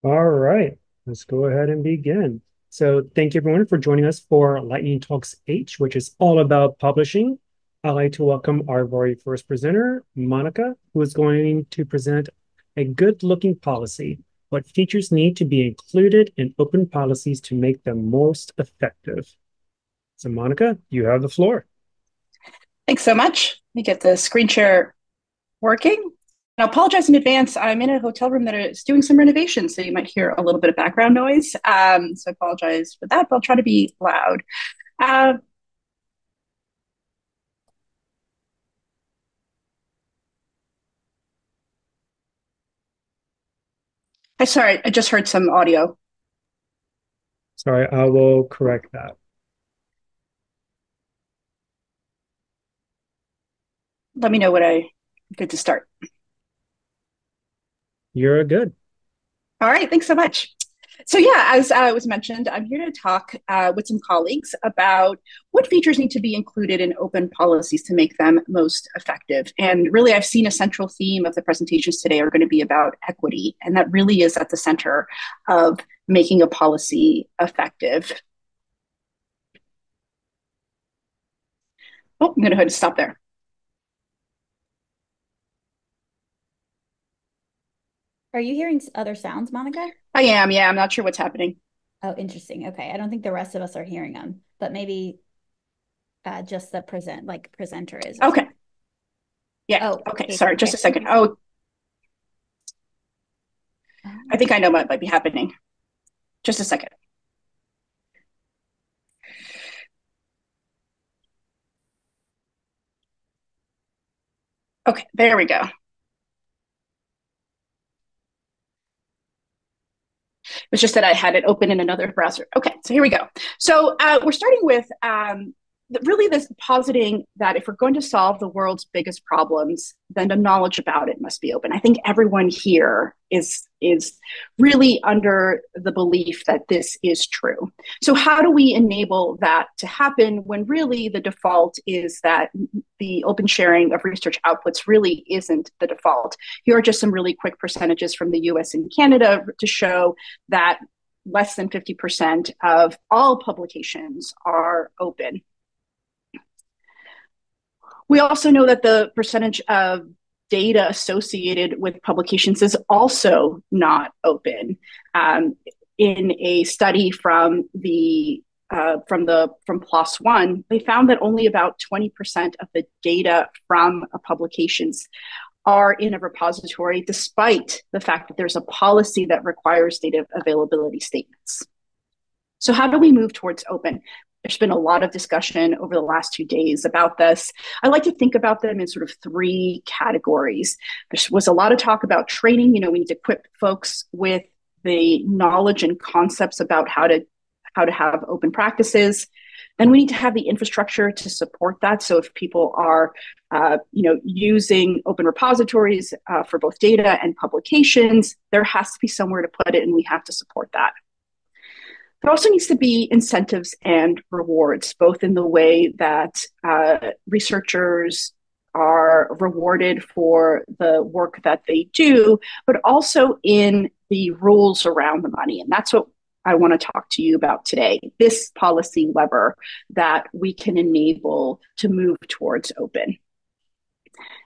All right, let's go ahead and begin. So, thank you everyone for joining us for Lightning Talks H, which is all about publishing. I'd like to welcome our very first presenter, Monica, who is going to present a good looking policy, what features need to be included in open policies to make them most effective. So, Monica, you have the floor. Thanks so much. Let me get the screen share working. I apologize in advance. I'm in a hotel room that is doing some renovations, so you might hear a little bit of background noise. So I apologize for that, but I'll try to be loud. Uh, sorry, I just heard some audio. Sorry, I will correct that. Let me know when I'm good to start. You're good. All right, thanks so much. So yeah, as was mentioned, I'm here to talk with some colleagues about what features need to be included in open policies to make them most effective. And really, I've seen a central theme of the presentations today are going to be about equity, and that really is at the center of making a policy effective. Oh, I'm going to go ahead and stop there. Are you hearing other sounds, Monica? I am, yeah, I'm not sure what's happening. Oh, interesting. Okay. I don't think the rest of us are hearing them, but maybe just the presenter is or Okay, something. yeah, Oh, okay, okay. sorry, just a second. Oh, I think I know what might be happening. Just a second. Okay, there we go. It's just that I had it open in another browser. Okay, so here we go. So we're starting with really this positing that if we're going to solve the world's biggest problems, then the knowledge about it must be open. I think everyone here is really under the belief that this is true. So how do we enable that to happen when really the default is that the open sharing of research outputs really isn't the default? Here are just some really quick percentages from the US and Canada to show that less than 50% of all publications are open. We also know that the percentage of data associated with publications is also not open. In a study from PLOS One, they found that only about 20% of the data from publications are in a repository, despite the fact that there's a policy that requires data availability statements. So how do we move towards open? There's been a lot of discussion over the last 2 days about this. I like to think about them in sort of three categories. There was a lot of talk about training. We need to equip folks with the knowledge and concepts about how to have open practices. Then we need to have the infrastructure to support that. So if people are, using open repositories for both data and publications, there has to be somewhere to put it, and we have to support that. There also needs to be incentives and rewards, both in the way that researchers are rewarded for the work that they do, but also in the rules around the money. And that's what I want to talk to you about today, this policy lever that we can enable to move towards open.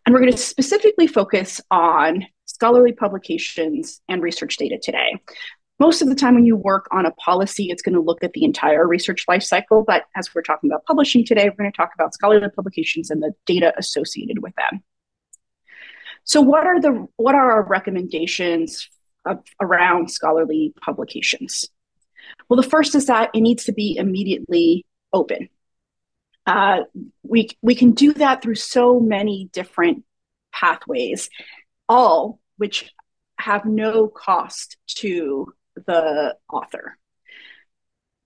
And we're going to specifically focus on scholarly publications and research data today. Most of the time when you work on a policy, it's going to look at the entire research life cycle. But as we're talking about publishing today, we're going to talk about scholarly publications and the data associated with them. So what are our recommendations around scholarly publications? Well, the first is that it needs to be immediately open. We can do that through so many different pathways, all which have no cost to the author.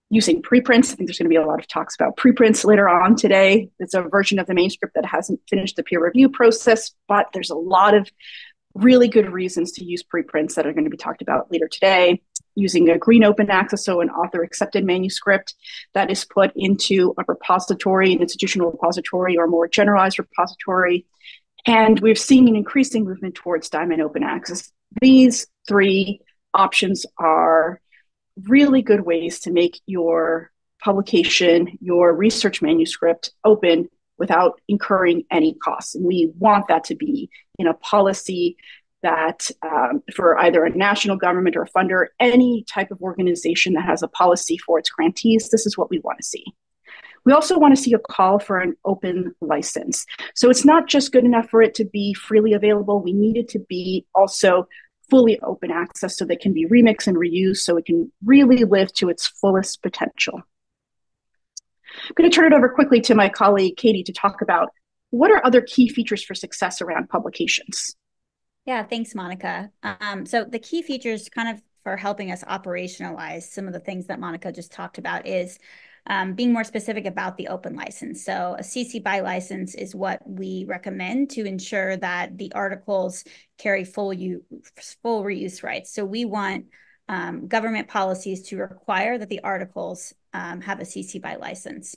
Using preprints, I think there's going to be a lot of talks about preprints later on today. It's a version of the manuscript that hasn't finished the peer review process, but there's a lot of really good reasons to use preprints that are going to be talked about later today. Using a green open access, so an author accepted manuscript that is put into a repository, an institutional repository, or more generalized repository. And we've seen an increasing movement towards diamond open access. These three options are really good ways to make your publication, your research manuscript open without incurring any costs. And we want that to be in a policy that for either a national government or a funder, any type of organization that has a policy for its grantees, this is what we want to see. We also want to see a call for an open license. So it's not just good enough for it to be freely available. We need it to be also fully open access so that it can be remixed and reused so it can really live to its fullest potential. I'm going to turn it over quickly to my colleague, Katie, to talk about what are other key features for success around publications. Yeah, thanks, Monica. So the key features kind of for helping us operationalize some of the things that Monica just talked about is being more specific about the open license. So a CC BY license is what we recommend to ensure that the articles carry full reuse rights. So we want government policies to require that the articles have a CC BY license.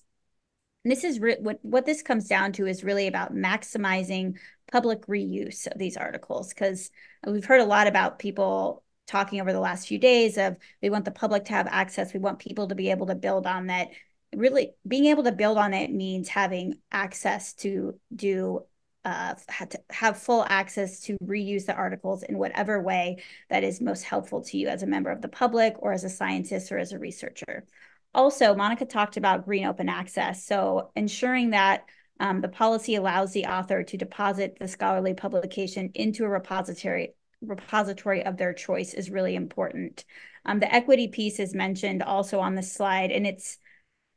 And this is what this comes down to is really about maximizing public reuse of these articles, because we've heard a lot about people talking over the last few days of we want the public to have access. We want people to be able to build on that. Really being able to build on it means having access to have full access to reuse the articles in whatever way that is most helpful to you as a member of the public or as a scientist or as a researcher. Also, Monica talked about green open access. So ensuring that the policy allows the author to deposit the scholarly publication into a repository of their choice is really important. The equity piece is mentioned also on the slide, and it's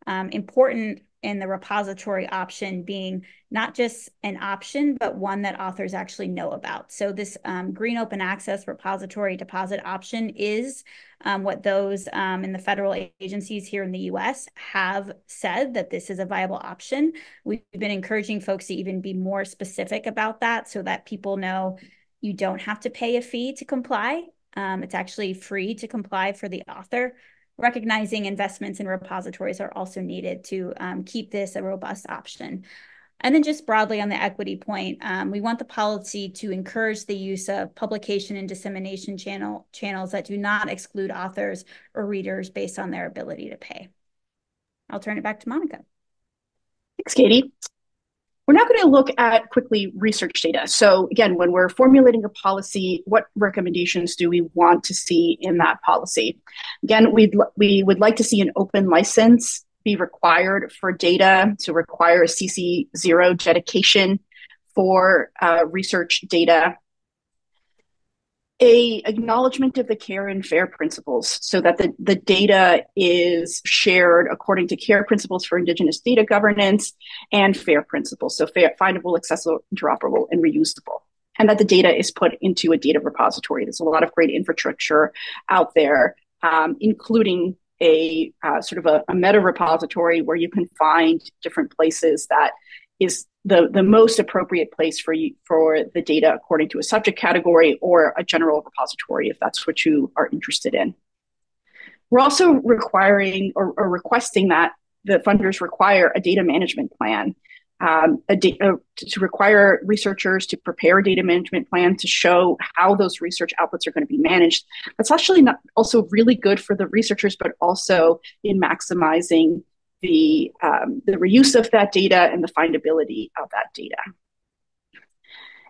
important in the repository option being not just an option, but one that authors actually know about. So this green open access repository deposit option is what those in the federal agencies here in the US have said that this is a viable option. We've been encouraging folks to even be more specific about that so that people know you don't have to pay a fee to comply. It's actually free to comply for the author. Recognizing investments in repositories are also needed to keep this a robust option. And then just broadly on the equity point, we want the policy to encourage the use of publication and dissemination channels that do not exclude authors or readers based on their ability to pay. I'll turn it back to Monica. Thanks, Katie. We're now going to look at quickly research data. So again, when we're formulating a policy, what recommendations do we want to see in that policy? Again, we would like to see an open license be required for data, to require a CC0 dedication for research data. A acknowledgement of the care and fair principles so that the data is shared according to care principles for Indigenous data governance and fair principles. So fair, findable, accessible, interoperable, and reusable. And that the data is put into a data repository. There's a lot of great infrastructure out there, including a sort of a meta repository where you can find different places that is the most appropriate place for the data according to a subject category or a general repository if that's what you are interested in. We're also requiring or requesting that the funders require a data management plan, to require researchers to prepare a data management plan to show how those research outputs are going to be managed. That's actually not also really good for the researchers, but also in maximizing the reuse of that data and the findability of that data.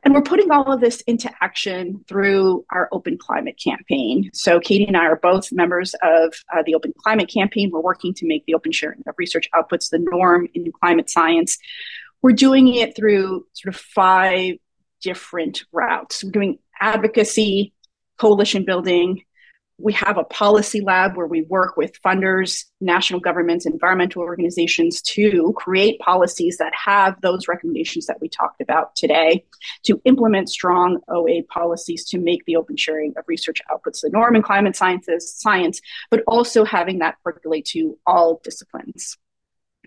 And we're putting all of this into action through our Open Climate Campaign. So Katie and I are both members of the Open Climate Campaign. We're working to make the open sharing of research outputs the norm in climate science. We're doing it through sort of 5 different routes. We're doing advocacy, coalition building. We have a policy lab where we work with funders, national governments, environmental organizations to create policies that have those recommendations that we talked about today, to implement strong OA policies to make the open sharing of research outputs the norm in climate science, but also having that percolate to all disciplines.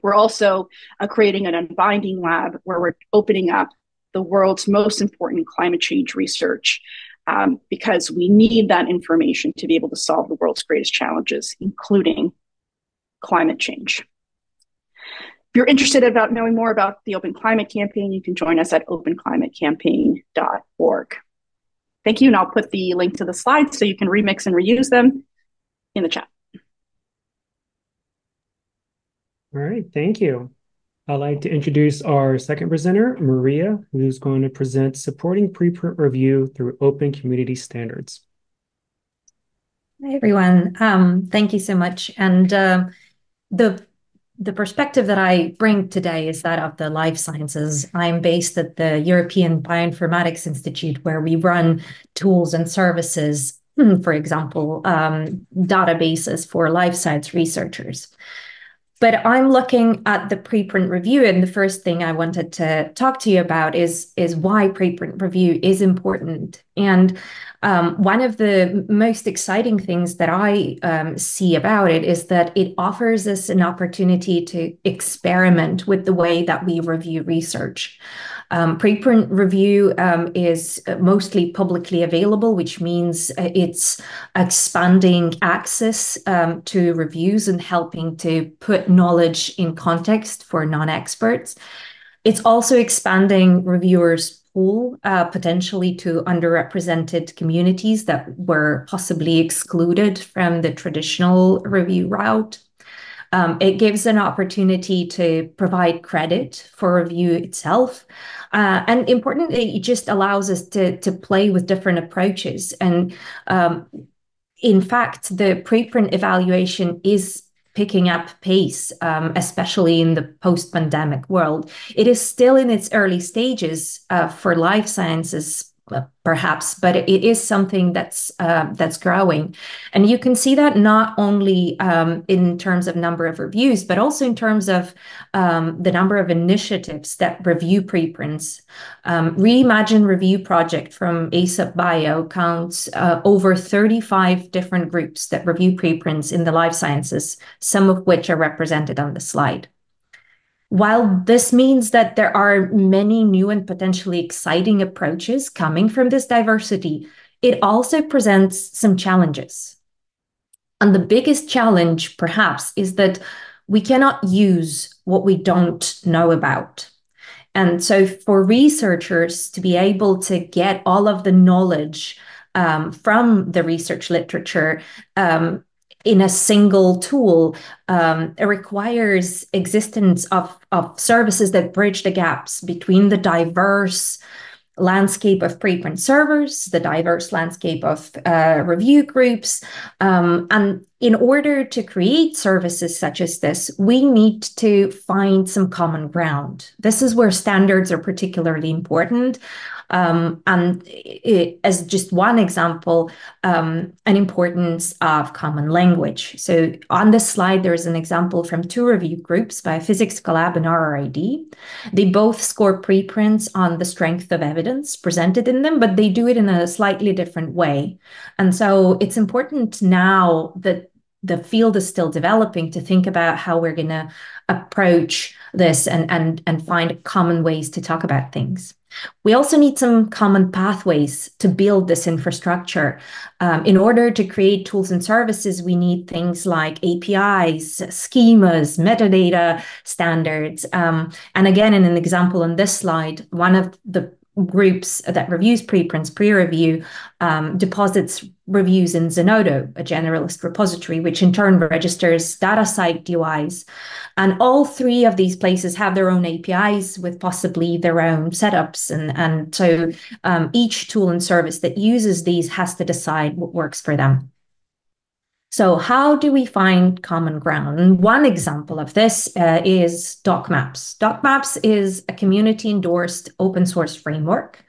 We're also creating an unbinding lab where we're opening up the world's most important climate change research, because we need that information to be able to solve the world's greatest challenges, including climate change. If you're interested about knowing more about the Open Climate Campaign, you can join us at openclimatecampaign.org. Thank you. And I'll put the link to the slides so you can remix and reuse them in the chat. All right, thank you. I'd like to introduce our second presenter, Maria, who's going to present supporting preprint review through open community standards. Hi, everyone. Thank you so much. And the perspective that I bring today is that of the life sciences. I'm based at the European Bioinformatics Institute, where we run tools and services, for example, databases for life science researchers. But I'm looking at the preprint review, and the first thing I wanted to talk to you about is why preprint review is important. And one of the most exciting things that I see about it is that it offers us an opportunity to experiment with the way that we review research. Preprint review is mostly publicly available, which means it's expanding access to reviews and helping to put knowledge in context for non-experts. It's also expanding reviewers' pool, potentially to underrepresented communities that were possibly excluded from the traditional review route. It gives an opportunity to provide credit for review itself. And importantly, it just allows us to play with different approaches. And in fact, the preprint evaluation is picking up pace, especially in the post-pandemic world. It is still in its early stages for life sciences, perhaps, but it is something that's growing. And you can see that not only in terms of number of reviews, but also in terms of the number of initiatives that review preprints. Reimagine Review project from ASAP Bio counts over 35 different groups that review preprints in the life sciences, some of which are represented on the slide. While this means that there are many new and potentially exciting approaches coming from this diversity, it also presents some challenges. And the biggest challenge, perhaps, is that we cannot use what we don't know about. And so for researchers to be able to get all of the knowledge from the research literature in a single tool, it requires existence of services that bridge the gaps between the diverse landscape of preprint servers, the diverse landscape of review groups. And in order to create services such as this, we need to find some common ground. This is where standards are particularly important. As just one example, an importance of common language. So on this slide, there's an example from two review groups, Biophysics Collab and RRID. They both score preprints on the strength of evidence presented in them, but they do it in a slightly different way. And so it's important now that the field is still developing to think about how we're going to approach this and find common ways to talk about things. We also need some common pathways to build this infrastructure. In order to create tools and services, we need things like APIs, schemas, metadata standards. And again, in an example on this slide, one of the groups that reviews preprints, pre-review, deposits reviews in Zenodo, a generalist repository, which in turn registers DataCite DOIs. And all three of these places have their own APIs with possibly their own setups. And so each tool and service that uses these has to decide what works for them. So how do we find common ground? And one example of this is DocMaps. DocMaps is a community-endorsed open source framework.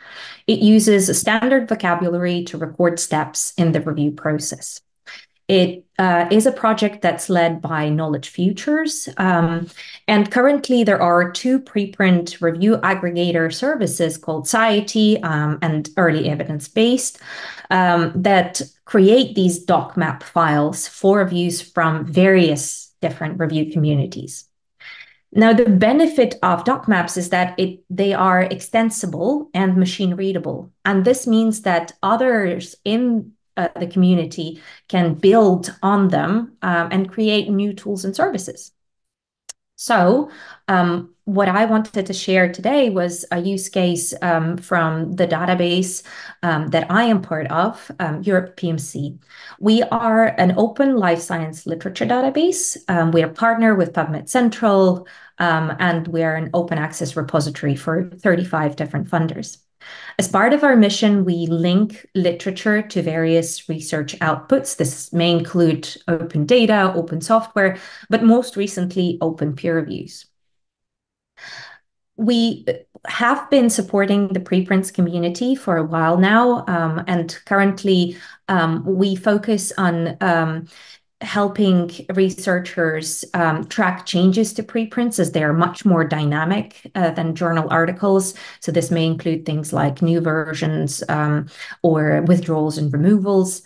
It uses a standard vocabulary to record steps in the review process. It is a project that's led by Knowledge Futures. And currently there are two preprint review aggregator services called Society and Early Evidence Based that create these DocMap files for reviews from various different review communities. Now, the benefit of DocMaps is that they are extensible and machine readable. And this means that others in the community can build on them and create new tools and services. So what I wanted to share today was a use case from the database that I am part of, Europe PMC. We are an open life science literature database. We are partnered with PubMed Central, and we are an open access repository for 35 different funders. As part of our mission, we link literature to various research outputs. This may include open data, open software, but most recently, open peer reviews. We have been supporting the preprints community for a while now, and currently we focus on helping researchers track changes to preprints, as they are much more dynamic than journal articles. So this may include things like new versions or withdrawals and removals.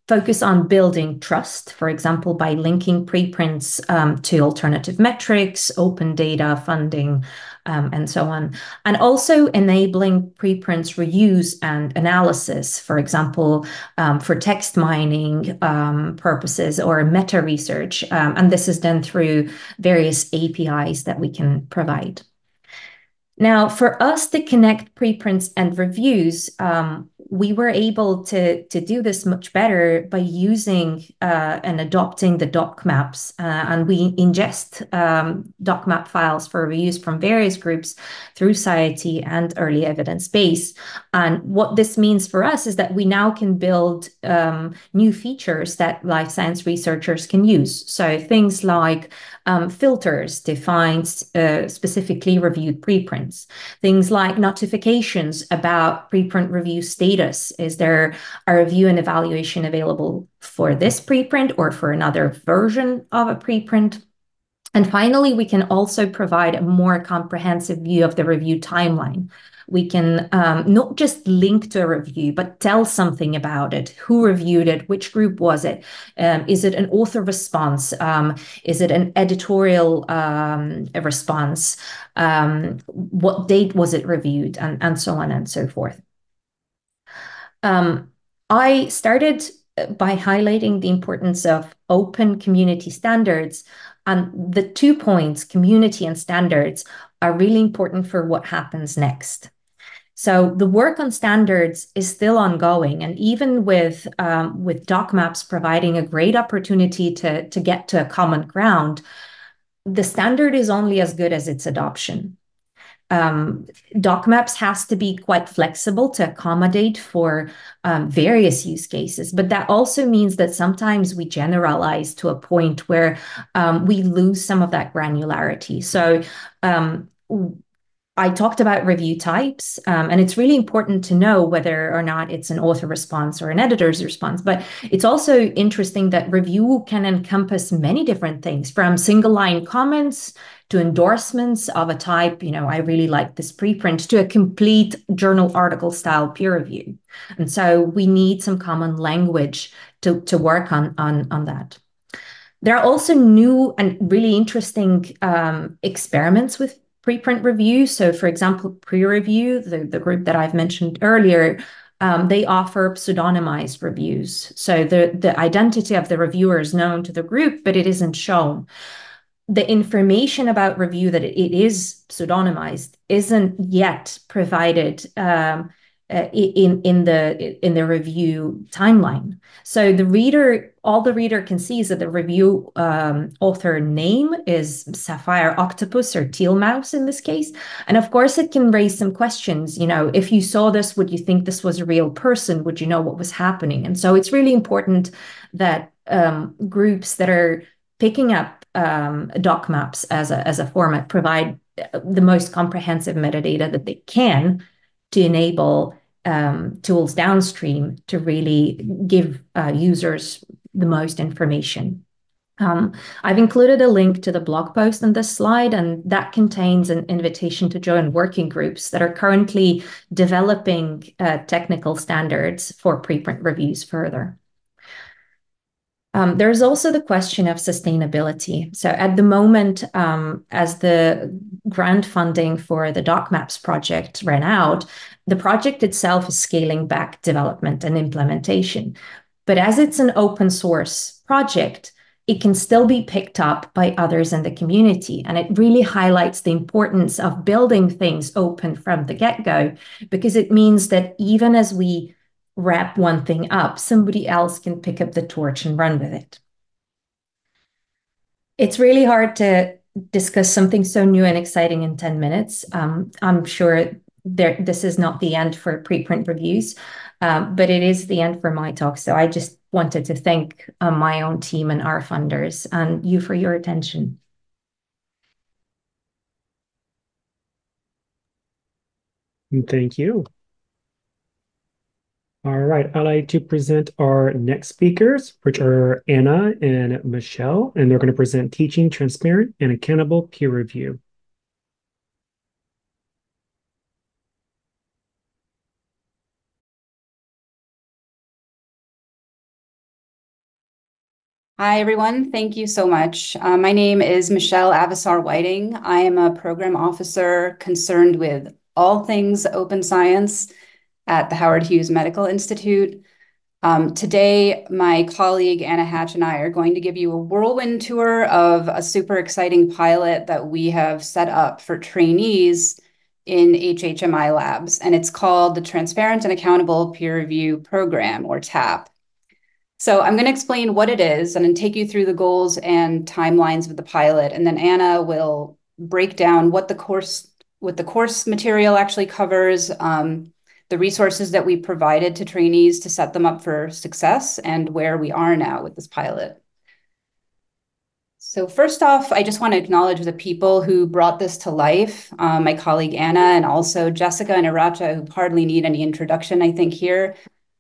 Focus on building trust, for example, by linking preprints to alternative metrics, open data, funding, and so on. And also enabling preprints reuse and analysis, for example, for text mining purposes or meta research. And this is done through various APIs that we can provide. Now, for us to connect preprints and reviews, we were able to do this much better by using and adopting the doc maps. And we ingest doc map files for reviews from various groups through Society and Early Evidence Base. And what this means for us is that we now can build new features that life science researchers can use. So things like filters to find specifically reviewed preprints. Things like notifications about preprint review status. Is there a review and evaluation available for this preprint or for another version of a preprint? And finally, we can also provide a more comprehensive view of the review timeline. We can not just link to a review, but tell something about it. Who reviewed it? Which group was it? Is it an author response? Is it an editorial response? What date was it reviewed? And so on and so forth. I started by highlighting the importance of open community standards. And the 2 points, community and standards, are really important for what happens next. So the work on standards is still ongoing, and even with doc maps providing a great opportunity to get to a common ground, the standard is only as good as its adoption. Doc maps has to be quite flexible to accommodate for various use cases, but that also means that sometimes we generalize to a point where we lose some of that granularity. So I talked about review types, and it's really important to know whether or not it's an author response or an editor's response. But it's also interesting that review can encompass many different things, from single line comments to endorsements of a type, I really like this preprint, to a complete journal article style peer review. And so we need some common language to work on that. There are also new and really interesting experiments with preprint review. So for example, peer review, the group that I've mentioned earlier, they offer pseudonymized reviews. So the identity of the reviewer is known to the group, but it isn't shown. The information about review that it is pseudonymized isn't yet provided in the review timeline. So all the reader can see is that the review author name is Sapphire Octopus or Teal Mouse in this case. And of course, it can raise some questions. If you saw this, would you think this was a real person? Would you know what was happening? And so it's really important that groups that are picking up doc maps as a format provide the most comprehensive metadata that they can to enable tools downstream to really give users the most information. I've included a link to the blog post on this slide, and that contains an invitation to join working groups that are currently developing technical standards for preprint reviews further. There's also the question of sustainability. So at the moment, as the grant funding for the Doc Maps project ran out, the project itself is scaling back development and implementation. But as it's an open source project, it can still be picked up by others in the community. And it really highlights the importance of building things open from the get-go, because it means that even as we wrap one thing up, somebody else can pick up the torch and run with it. It's really hard to discuss something so new and exciting in 10 minutes. I'm sure this is not the end for preprint reviews, but it is the end for my talk. So I just wanted to thank my own team and our funders and you for your attention. Thank you. All right, I'd like to present our next speakers, which are Anna and Michelle, and they're going to present Teaching Transparent and Accountable Peer Review. Hi, everyone. Thank you so much. My name is Michelle Avasar Whiting. I am a program officer concerned with all things open science at the Howard Hughes Medical Institute. Today, my colleague Anna Hatch and I are going to give you a whirlwind tour of a super exciting pilot that we have set up for trainees in HHMI labs, and it's called the Transparent and Accountable Peer Review Program, or TAP. So I'm going to explain what it is and then take you through the goals and timelines of the pilot. And then Anna will break down what the course material actually covers, the resources that we provided to trainees to set them up for success, and where we are now with this pilot. So first off, I just want to acknowledge the people who brought this to life, my colleague Anna, and also Jessica and Iracha, who hardly need any introduction, I think, here.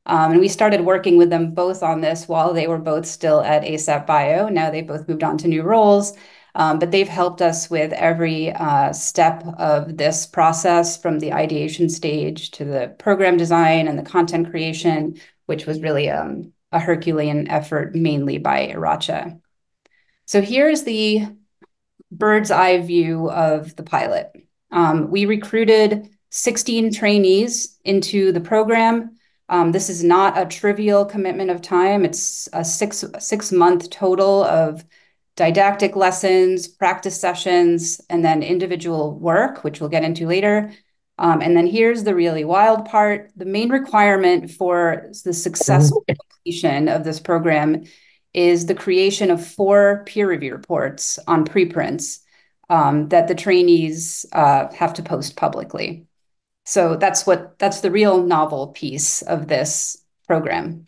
And we started working with them both on this while they were both still at ASAP Bio. Now they both moved on to new roles, but they've helped us with every step of this process, from the ideation stage to the program design and the content creation, which was really a Herculean effort, mainly by Iracha. So here's the bird's eye view of the pilot. We recruited 16 trainees into the program. This is not a trivial commitment of time. It's a six-month total of didactic lessons, practice sessions, and then individual work, which we'll get into later. And then here's the really wild part. The main requirement for the successful completion of this program is the creation of 4 peer review reports on preprints that the trainees have to post publicly. So that's the real novel piece of this program.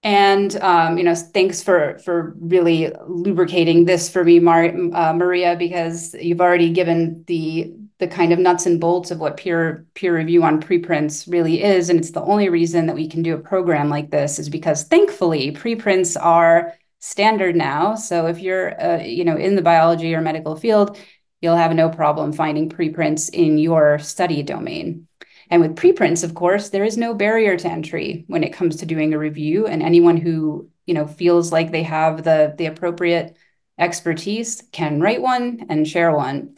And thanks for really lubricating this for me, Maria, because you've already given the kind of nuts and bolts of what peer review on preprints really is, and it's the only reason that we can do a program like this is because thankfully preprints are standard now. So if you're in the biology or medical field, you'll have no problem finding preprints in your study domain. And with preprints, of course, there is no barrier to entry when it comes to doing a review, and anyone who feels like they have the appropriate expertise can write one and share one.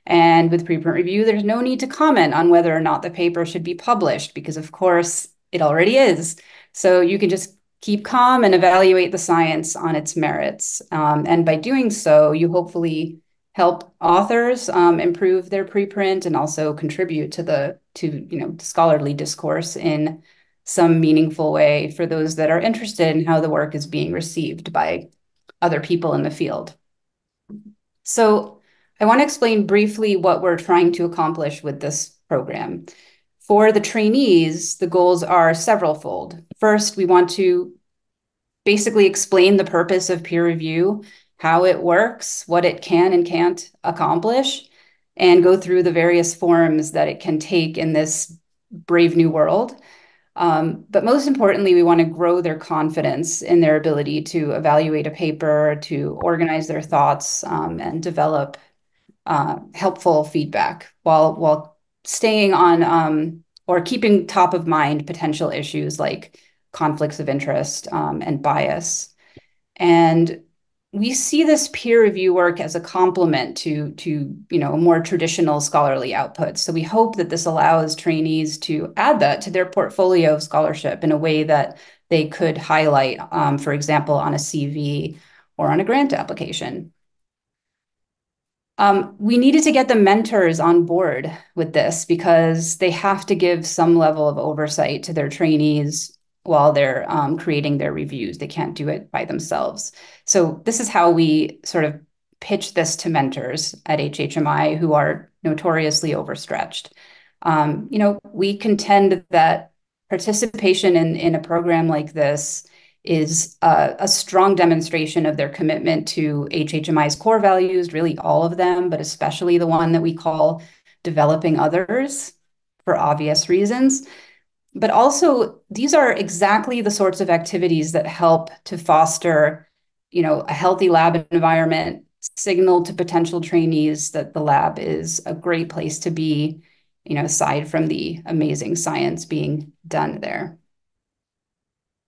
And with preprint review, there's no need to comment on whether or not the paper should be published, because of course it already is. So you can just keep calm and evaluate the science on its merits. And by doing so, you hopefully help authors improve their preprint and also contribute to scholarly discourse in some meaningful way for those that are interested in how the work is being received by other people in the field. So I want to explain briefly what we're trying to accomplish with this program. For the trainees, the goals are several-fold. First, we want to basically explain the purpose of peer review, how it works, what it can and can't accomplish, and go through the various forms that it can take in this brave new world. But most importantly, we want to grow their confidence in their ability to evaluate a paper, to organize their thoughts, and develop helpful feedback while staying on or keeping top of mind potential issues like conflicts of interest and bias. And we see this peer review work as a complement to more traditional scholarly outputs. So we hope that this allows trainees to add that to their portfolio of scholarship in a way that they could highlight, for example, on a CV or on a grant application. We needed to get the mentors on board with this because they have to give some level of oversight to their trainees while they're creating their reviews. They can't do it by themselves. So this is how we sort of pitch this to mentors at HHMI who are notoriously overstretched. We contend that participation in a program like this is a strong demonstration of their commitment to HHMI's core values, really all of them, but especially the one that we call developing others for obvious reasons. But also, these are exactly the sorts of activities that help to foster, a healthy lab environment, signal to potential trainees that the lab is a great place to be, aside from the amazing science being done there.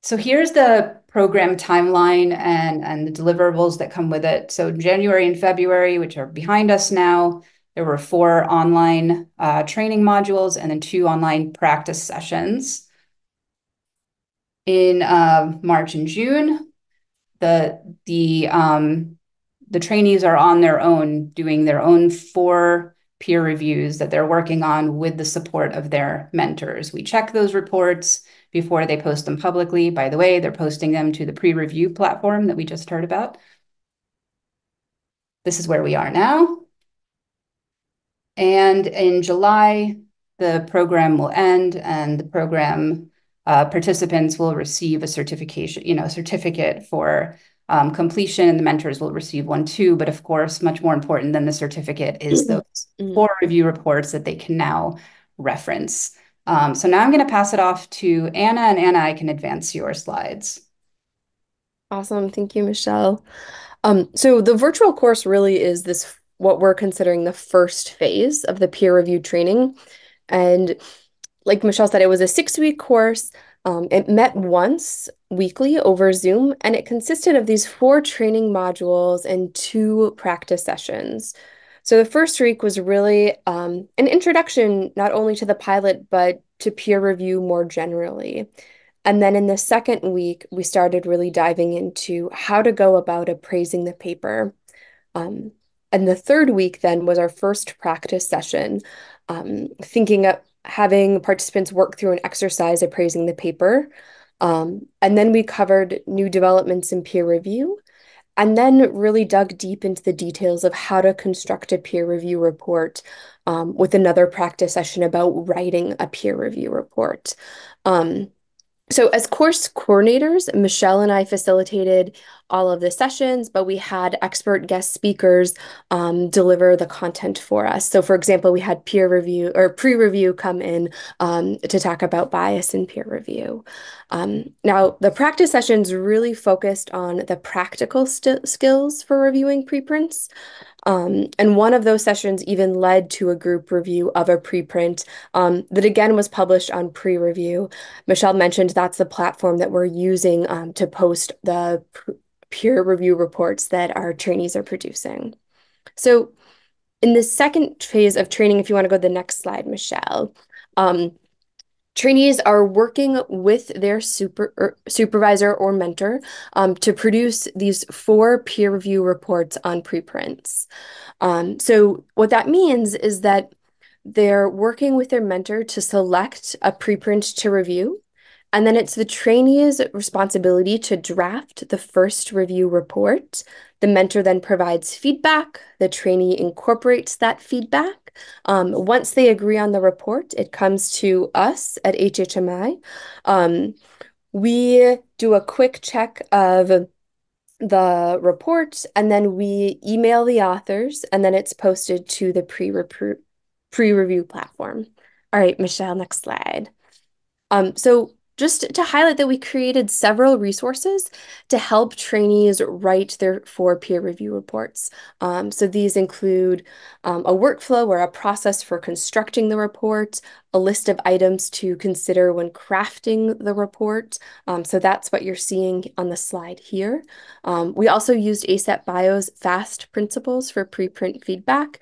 So here's the program timeline and the deliverables that come with it. So January and February, which are behind us now, there were 4 online training modules and then 2 online practice sessions. In March and June, the trainees are on their own, doing their own 4 peer reviews that they're working on with the support of their mentors. We check those reports before they post them publicly. By the way, they're posting them to the pre-review platform that we just heard about. This is where we are now. And in July, the program will end and the program participants will receive a certificate for completion, and the mentors will receive one too. But of course, much more important than the certificate is those 4 review reports that they can now reference. So now I'm going to pass it off to Anna, and Anna, I can advance your slides. Awesome. Thank you, Michelle. So the virtual course really is what we're considering the first phase of the peer review training. And like Michelle said, it was a 6-week course. It met once weekly over Zoom, and it consisted of these 4 training modules and 2 practice sessions. So the first week was really an introduction not only to the pilot, but to peer review more generally. And then in the second week, we started really diving into how to go about appraising the paper. And the third week then was our first practice session, thinking of having participants work through an exercise appraising the paper. And then we covered new developments in peer review, and then really dug deep into the details of how to construct a peer review report, with another practice session about writing a peer review report. So as course coordinators, Michelle and I facilitated all of the sessions, but we had expert guest speakers deliver the content for us. So for example, we had peer review or pre-review come in to talk about bias in peer review. Now, the practice sessions really focused on the practical skills for reviewing preprints. And one of those sessions even led to a group review of a preprint that again was published on pre-review. Michelle mentioned that's the platform that we're using to post the peer review reports that our trainees are producing. So in the second phase of training, if you want to go to the next slide, Michelle, trainees are working with their supervisor or mentor to produce these 4 peer review reports on preprints. So what that means is that they're working with their mentor to select a preprint to review, and then it's the trainee's responsibility to draft the first review report. The mentor then provides feedback. The trainee incorporates that feedback. Once they agree on the report, it comes to us at HHMI. We do a quick check of the report, and then we email the authors, and then it's posted to the pre-review platform. All right, Michelle, next slide. So just to highlight that we created several resources to help trainees write their 4 peer review reports. So these include a workflow or a process for constructing the report, a list of items to consider when crafting the report. So that's what you're seeing on the slide here. We also used ASAP Bio's FAST principles for preprint feedback.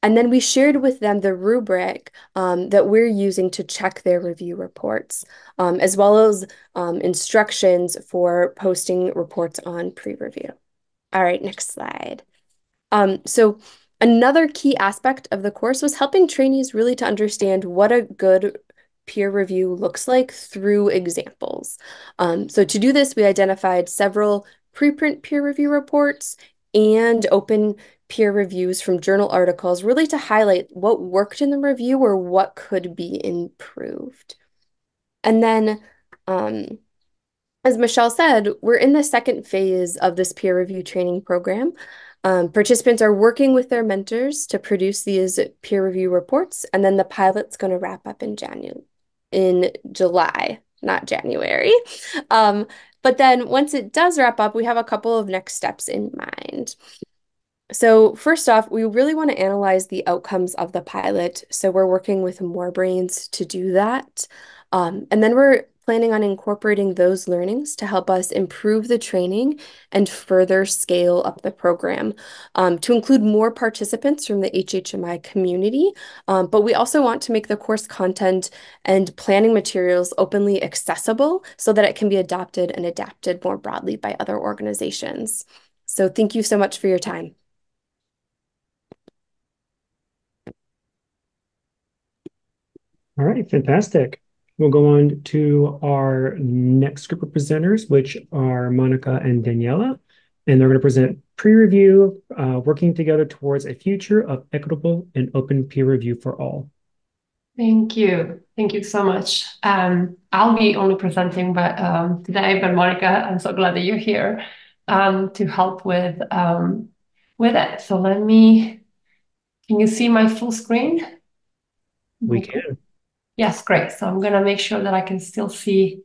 And then we shared with them the rubric that we're using to check their review reports, as well as instructions for posting reports on pre-review. All right, next slide. So another key aspect of the course was helping trainees really to understand what a good peer review looks like through examples. So to do this, we identified several preprint peer review reports and open peer reviews from journal articles, really to highlight what worked in the review or what could be improved. And then, as Michelle said, we're in the second phase of this peer review training program. Participants are working with their mentors to produce these peer review reports, and then the pilot's going to wrap up in July, not January. But then once it does wrap up, we have a couple of next steps in mind. So first off, we really want to analyze the outcomes of the pilot. So we're working with More Brains to do that. And then we're planning on incorporating those learnings to help us improve the training and further scale up the program to include more participants from the HHMI community. But we also want to make the course content and planning materials openly accessible so that it can be adopted and adapted more broadly by other organizations. So thank you so much for your time. All right, fantastic. We'll go on to our next group of presenters, which are Monica and Daniela, and they're going to present pre-review, working together towards a future of equitable and open peer review for all. Thank you. Thank you so much. I'll be only presenting today, but Monica, I'm so glad that you're here to help with it. So can you see my full screen? We can. Yes, great. So I'm going to make sure that I can still see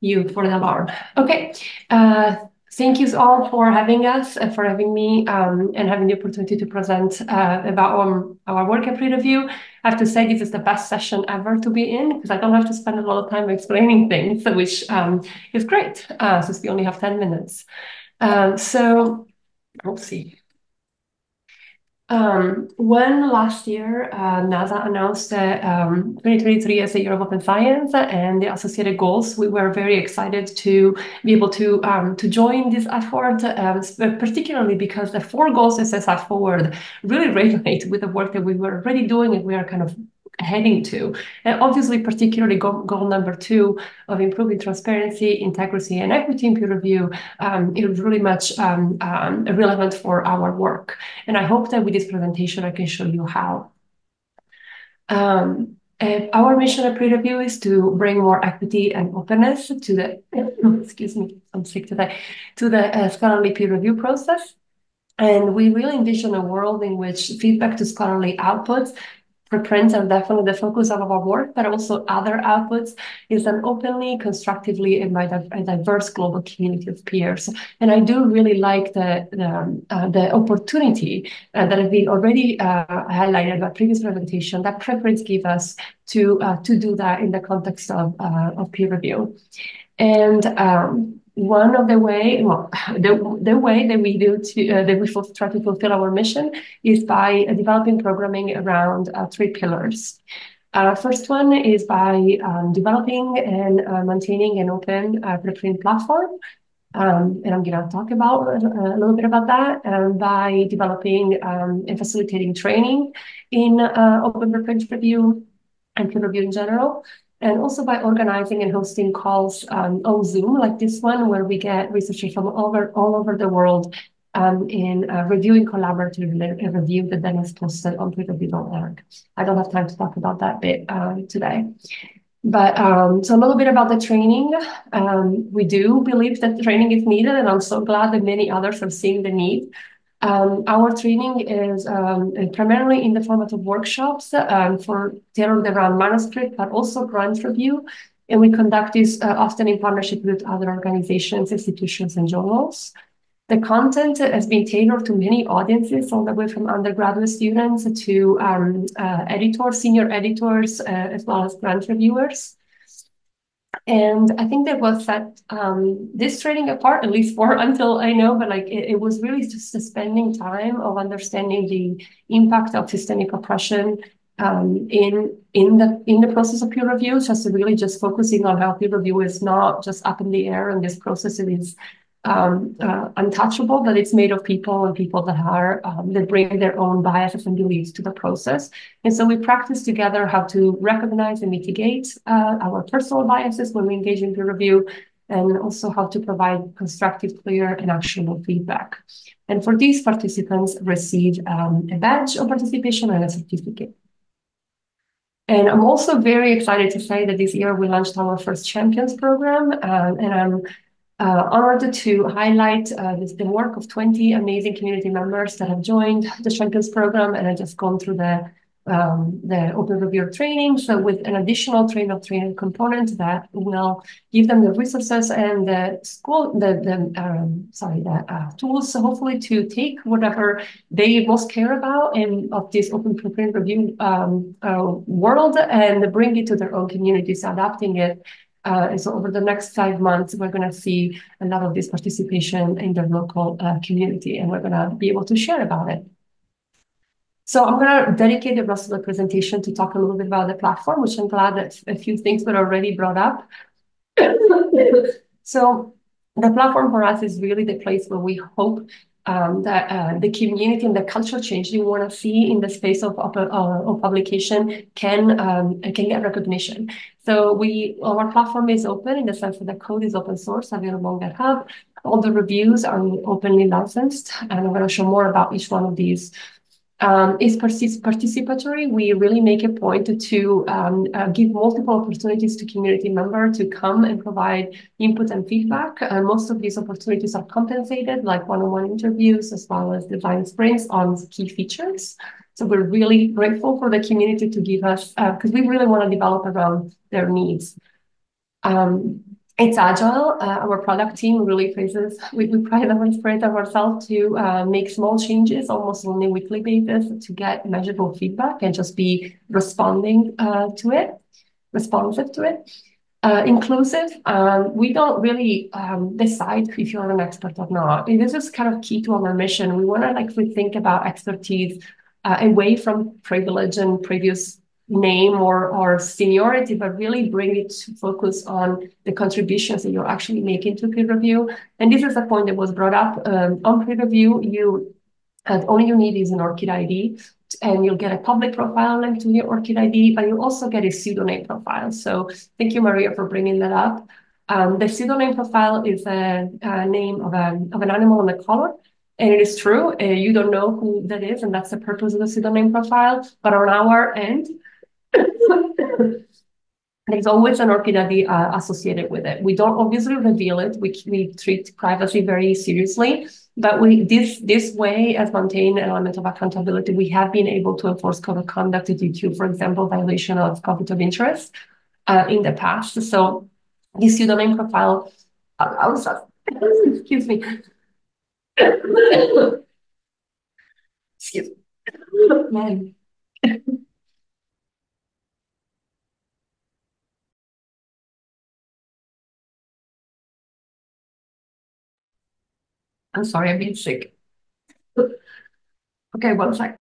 you for the alarm. Okay. Thank you all for having us and for having me and having the opportunity to present about our work at pre-review. I have to say this is the best session ever to be in because I don't have to spend a lot of time explaining things, which is great since we only have 10 minutes. So let's see. When last year NASA announced that 2023 as a year of open science and the associated goals, we were very excited to be able to join this effort, particularly because the 4 goals that set forward really resonate with the work that we were already doing and we are kind of heading to. And obviously, particularly goal number 2 of improving transparency, integrity, and equity in peer review is really much relevant for our work. And I hope that with this presentation, I can show you how. Our mission at pre-review is to bring more equity and openness to the, excuse me, I'm sick today, to the scholarly peer review process. And we really envision a world in which feedback to scholarly outputs, preprints are definitely the focus of our work, but also other outputs is done openly, constructively, and by a diverse global community of peers. And I do really like the opportunity that has been already highlighted by previous presentation that preprints give us to do that in the context of peer review. And one of the way, the way that we do that we try to fulfill our mission is by developing programming around 3 pillars. First one is by developing and maintaining an open preprint platform. And I'm going to talk about a little bit about that by developing and facilitating training in open preprint review and peer review in general. And also by organizing and hosting calls on Zoom, like this one, where we get researchers from all over the world in reviewing collaborative review that then is posted on peerreview.org. I don't have time to talk about that bit today. But so a little bit about the training. We do believe that training is needed, and I'm so glad that many others are seeing the need. Our training is primarily in the format of workshops tailored around manuscript, but also grant review. And we conduct this often in partnership with other organizations, institutions, and journals. The content has been tailored to many audiences, all the way from undergraduate students to editors, senior editors, as well as grant reviewers. And I think that what set this training apart, at least for until I know, but like it was really just spending time of understanding the impact of systemic oppression in the process of peer review, just really just focusing on how peer review is not just up in the air, and this process is untouchable, but it's made of people and people that are that bring their own biases and beliefs to the process. And so we practice together how to recognize and mitigate our personal biases when we engage in peer review, and also how to provide constructive, clear, and actionable feedback. And for these, participants receive a badge of participation and a certificate. And I'm also very excited to say that this year we launched our first Champions program, and I'm honored to highlight the work of 20 amazing community members that have joined the Champions program and have just gone through the open review training. So with an additional training component that will give them the resources and the tools, so hopefully to take whatever they most care about in of this open preprint review world and bring it to their own communities, adapting it. And so over the next 5 months, we're going to see a lot of this participation in the local community, and we're going to be able to share about it. So I'm going to dedicate the rest of the presentation to talk a little bit about the platform, which I'm glad that a few things were already brought up. So the platform for us is really the place where we hope that the community and the cultural change you want to see in the space of publication can get recognition. So our platform is open in the sense that the code is open source, available on GitHub. All the reviews are openly licensed, and I'm going to show more about each one of these. Is participatory. We really make a point to give multiple opportunities to community members to come and provide input and feedback. Most of these opportunities are compensated, like one-on-one interviews, as well as design sprints on key features. So we're really grateful for the community to give us, because we really want to develop around their needs. It's agile. Our product team really we pride ourselves to make small changes almost on a weekly basis to get measurable feedback and just be responsive to it. Inclusive. We don't really decide if you're an expert or not. This is kind of key to our mission. We want to think about expertise away from privilege and previous name or seniority, but really bring it to focus on the contributions that you're actually making to peer review. And this is a point that was brought up on peer review. All you need is an ORCID ID, and you'll get a public profile linked to your ORCID ID, but you also get a pseudonym profile. So thank you, Maria, for bringing that up. The pseudonym profile is a name of an animal and a color. And it is true, you don't know who that is, and that's the purpose of the pseudonym profile. But on our end, there's always an ORCID ID associated with it. We don't obviously reveal it. We treat privacy very seriously, but this way, as maintain an element of accountability, we have been able to enforce code of conduct due to, for example, violation of conflict of interest in the past. So this pseudonym profile, excuse me. Excuse me. Man. I'm sorry, I'm being sick. Okay, 1 sec.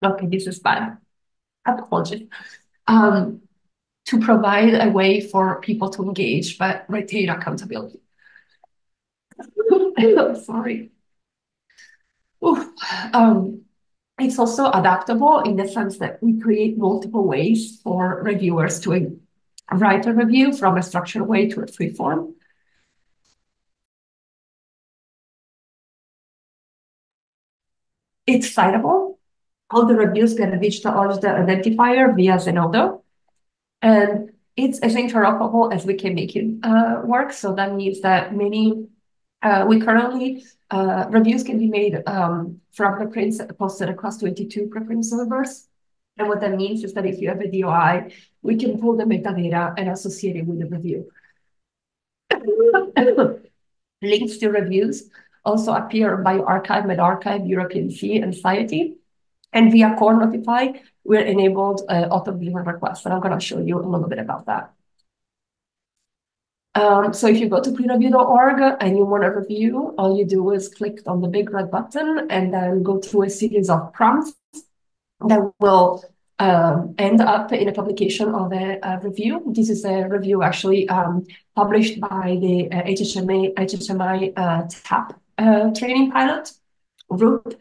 Okay, this is bad. Apologies. To provide a way for people to engage, but retain accountability. Sorry. It's also adaptable in the sense that we create multiple ways for reviewers to write a review, from a structured way to a free form. It's citable. All the reviews get a digital auditor identifier via Zenodo, and it's as interoperable as we can make it work. So that means that we currently reviews can be made from preprints posted across 22 preprint servers. And what that means is that if you have a DOI, we can pull the metadata and associate it with the review. Links to reviews also appear bioRxiv, medRxiv, European Sea, and Society. And via Core Notify, we're enabled auto-driven requests. And I'm going to show you a little bit about that. So if you go to prereview.org and you want to review, all you do is click on the big red button and then go through a series of prompts that will end up in a publication of a review. This is a review actually published by the HHMI TAP training pilot group.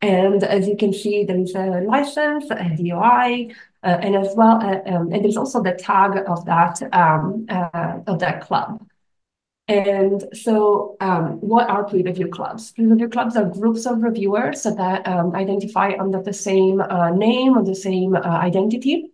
And as you can see, there is a license, a DOI, and as well, and there's also the tag of that club. And so what are pre-review clubs? Pre-review clubs are groups of reviewers that identify under the same name or the same identity.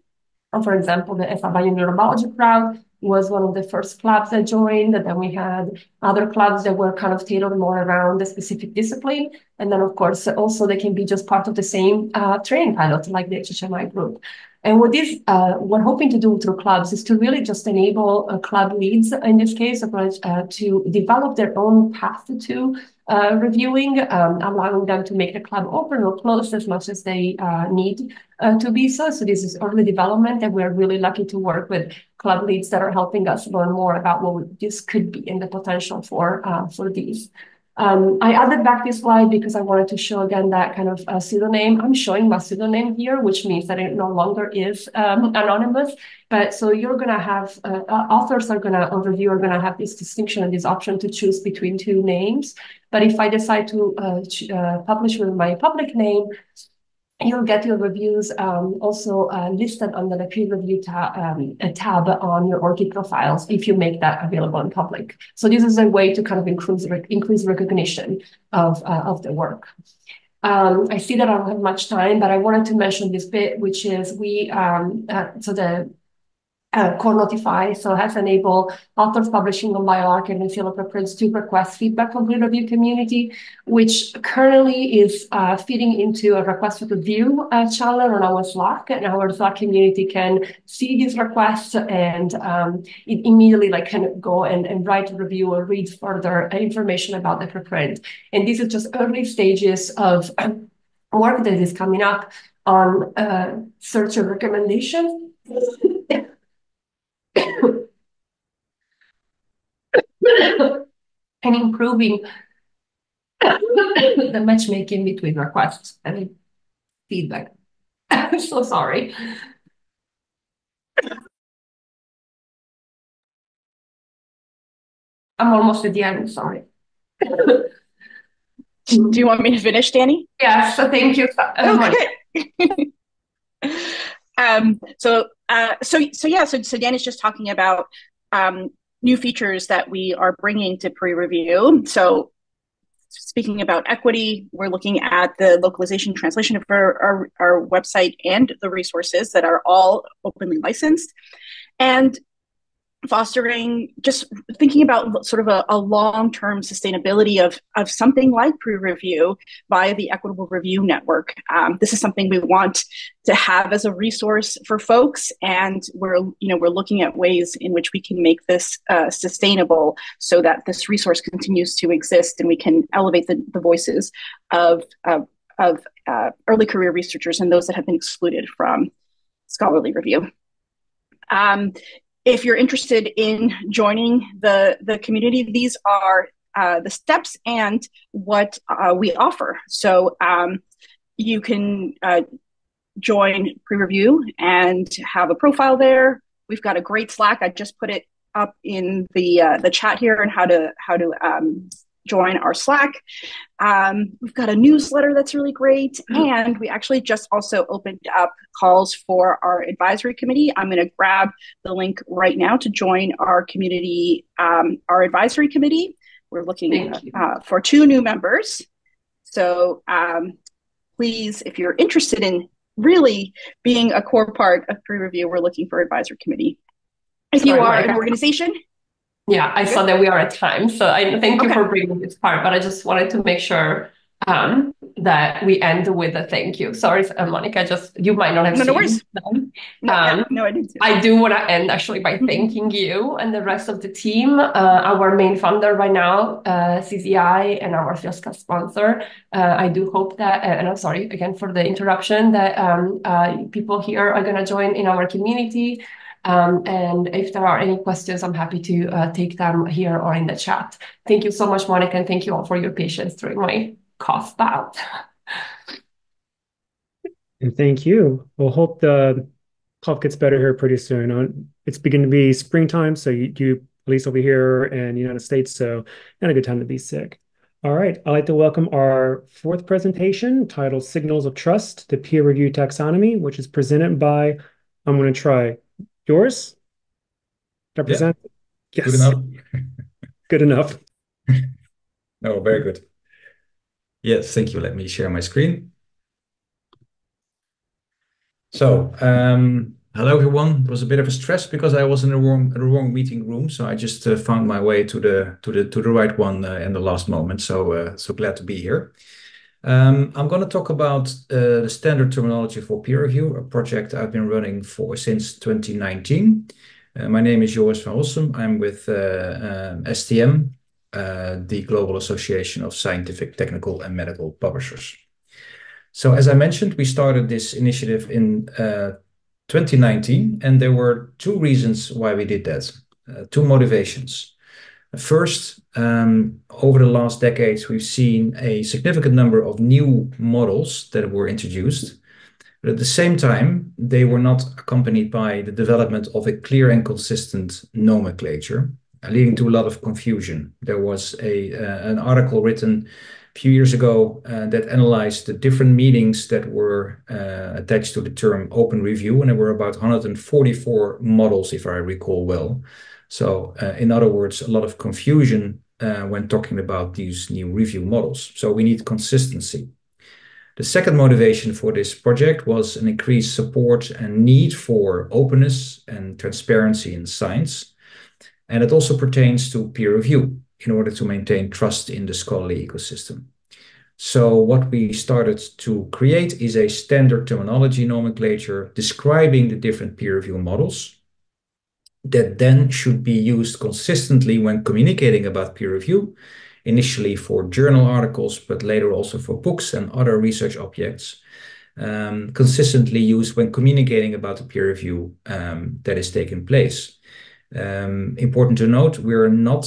For example, the FA Bioneurobiology crowd was one of the first clubs that joined. And then we had other clubs that were kind of tailored more around the specific discipline. And then, of course, also they can be just part of the same training pilot, like the HHMI group. And what we're hoping to do through clubs is to really just enable club leads, in this case, to develop their own path to reviewing, allowing them to make the club open or closed as much as they need to be so. So this is early development, and we're really lucky to work with club leads that are helping us learn more about what this could be and the potential for these. I added back this slide because I wanted to show again that kind of pseudonym. I'm showing my pseudonym here, which means that it no longer is anonymous. But so you're going to have, authors are going to, or reviewer are going to have this distinction and this option to choose between two names. But if I decide to publish with my public name, you'll get your reviews also listed under the peer review tab on your ORCID profiles if you make that available in public. So this is a way to kind of increase recognition of the work. I see that I don't have much time, but I wanted to mention this bit, which is Core Notify, so has enabled authors publishing on bioRxiv and seal of preference to request feedback from the review community, which currently is feeding into a request for review channel on our Slack, and our Slack community can see these requests and it immediately can go and write a review or read further information about the preprint. And these are just early stages of work that is coming up on search and recommendation. And improving the matchmaking between requests and feedback. I'm so sorry. I'm almost at the end, sorry. Do you want me to finish, Danny? Yes, so thank you so much. So Danny's just talking about new features that we are bringing to pre-review. So speaking about equity, we're looking at the localization translation of our website and the resources that are all openly licensed. And fostering, just thinking about sort of a long-term sustainability of something like pre-review via the Equitable Review Network. This is something we want to have as a resource for folks, and we're looking at ways in which we can make this sustainable so that this resource continues to exist and we can elevate the voices of early career researchers and those that have been excluded from scholarly review. If you're interested in joining the community, these are the steps and what we offer. So you can join pre-review and have a profile there. We've got a great Slack. I just put it up in the chat here and how to join our Slack. We've got a newsletter that's really great. And we actually just also opened up calls for our advisory committee. I'm going to grab the link right now to join our community, our advisory committee. We're looking for 2 new members. So please, if you're interested in really being a core part of pre-review, we're looking for advisory committee. If you are an organization, yeah, I saw that we are at time. So I thank you for bringing this part, but I just wanted to make sure that we end with a thank you. Sorry, Monica, just you might not have No, no seen worries. them. No, I didn't. I do want to end actually by thanking you and the rest of the team, our main funder right now, CZI, and our FIOSCA sponsor. I do hope that, and I'm sorry again for the interruption, that people here are going to join in our community. And if there are any questions, I'm happy to take them here or in the chat. Thank you so much, Monica, and thank you all for your patience during my cough bout. And thank you. We'll hope the cough gets better here pretty soon. It's beginning to be springtime, so you at least over here in the United States, so not a good time to be sick. All right, I'd like to welcome our fourth presentation titled Signals of Trust, the Peer Review Taxonomy, which is presented by, I'm going to try yours. Represent? Yeah, Yes. good enough. Good enough. No, very good. Yes, thank you. Let me share my screen. So, hello everyone. It was a bit of a stress because I was in the wrong meeting room, so I just found my way to the right one in the last moment. So glad to be here. I'm going to talk about the standard terminology for peer review, a project I've been running since 2019. My name is Joris van Rossum. I'm with STM, the Global Association of Scientific, Technical, and Medical Publishers. So as I mentioned, we started this initiative in 2019, and there were two reasons why we did that, two motivations. First, over the last decades, we've seen a significant number of new models that were introduced. But at the same time, they were not accompanied by the development of a clear and consistent nomenclature, leading to a lot of confusion. There was an article written a few years ago that analyzed the different meanings that were attached to the term open review, and there were about 144 models, if I recall well. So, in other words, a lot of confusion when talking about these new review models. So we need consistency. The second motivation for this project was an increased support and need for openness and transparency in science. And it also pertains to peer review in order to maintain trust in the scholarly ecosystem. So what we started to create is a standard terminology nomenclature describing the different peer review models that then should be used consistently when communicating about peer review, initially for journal articles, but later also for books and other research objects, consistently used when communicating about the peer review that is taking place. Important to note, we're not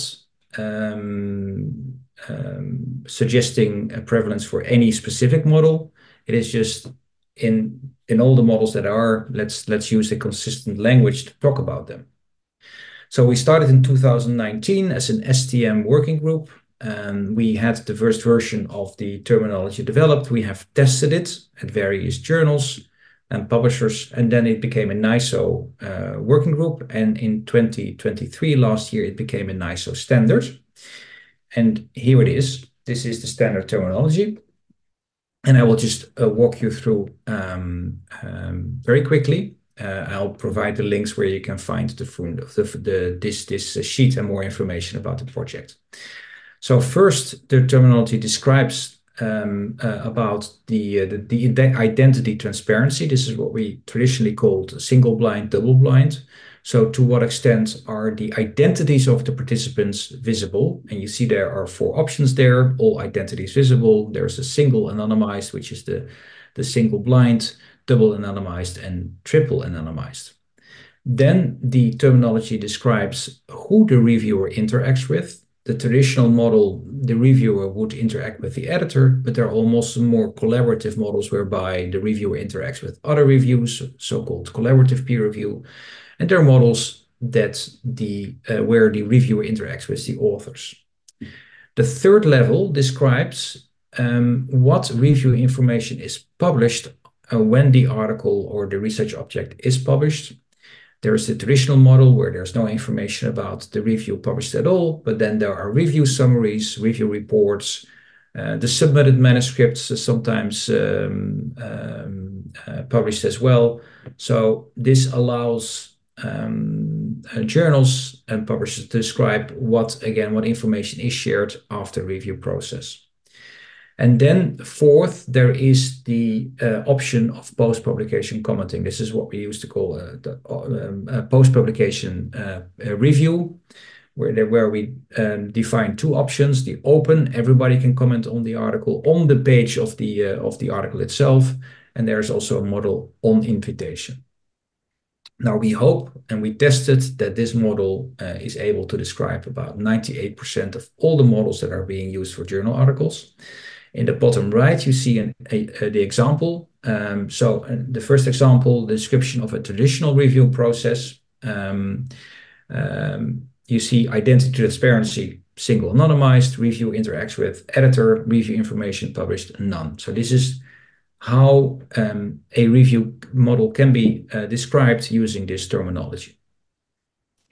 suggesting a prevalence for any specific model. It is just in all the models that are, let's use a consistent language to talk about them. So we started in 2019 as an STM working group. We had the first version of the terminology developed. We have tested it at various journals and publishers, and then it became a NISO working group. And in 2023, last year, it became a NISO standard. And here it is. This is the standard terminology. And I will just walk you through very quickly. I'll provide the links where you can find this sheet and more information about the project. So first, the terminology describes about the identity transparency. This is what we traditionally called single blind, double blind. So to what extent are the identities of the participants visible? And you see there are four options there, all identities visible. There's a single anonymized, which is the single blind, double anonymized, and triple anonymized. Then the terminology describes who the reviewer interacts with. The traditional model, the reviewer would interact with the editor, but there are almost more collaborative models whereby the reviewer interacts with other reviews, so-called collaborative peer review. And there are models that where the reviewer interacts with the authors. The third level describes what review information is published when the article or the research object is published. There is the traditional model where there's no information about the review published at all, but then there are review summaries, review reports, the submitted manuscripts are sometimes published as well. So this allows journals and publishers to describe what information is shared after review process. And then fourth, there is the option of post-publication commenting. This is what we used to call post-publication review, where we define two options: the open, everybody can comment on the article on the page of the article itself, and there's also a model on invitation. Now we hope and we tested that this model is able to describe about 98% of all the models that are being used for journal articles. In the bottom right, you see the example. The first example, the description of a traditional review process. You see identity transparency, single anonymized, review interacts with editor, review information published, none. So this is how a review model can be described using this terminology.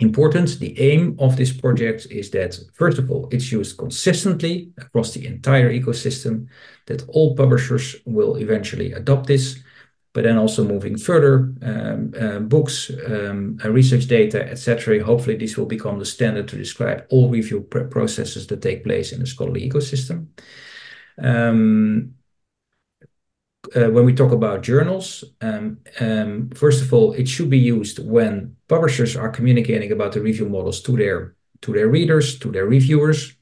Important, the aim of this project is that, first of all, it's used consistently across the entire ecosystem, that all publishers will eventually adopt this, but then also moving further, books, research data, etc. Hopefully this will become the standard to describe all review processes that take place in the scholarly ecosystem. When we talk about journals, first of all, it should be used when publishers are communicating about the review models to their readers, to their reviewers,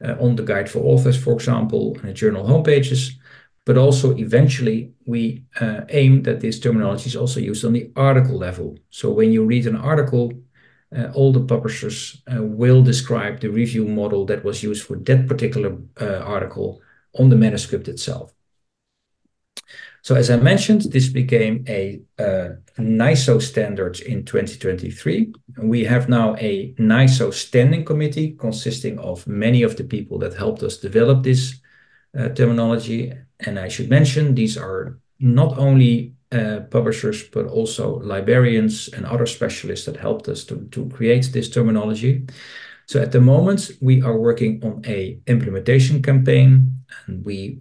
on the guide for authors, for example, and the journal homepages. But also eventually we aim that this terminology is also used on the article level. So when you read an article, all the publishers will describe the review model that was used for that particular article on the manuscript itself. So as I mentioned, this became a NISO standard in 2023. We have now a NISO standing committee consisting of many of the people that helped us develop this terminology. And I should mention, these are not only publishers, but also librarians and other specialists that helped us to create this terminology. So at the moment, we are working on a implementation campaign, and we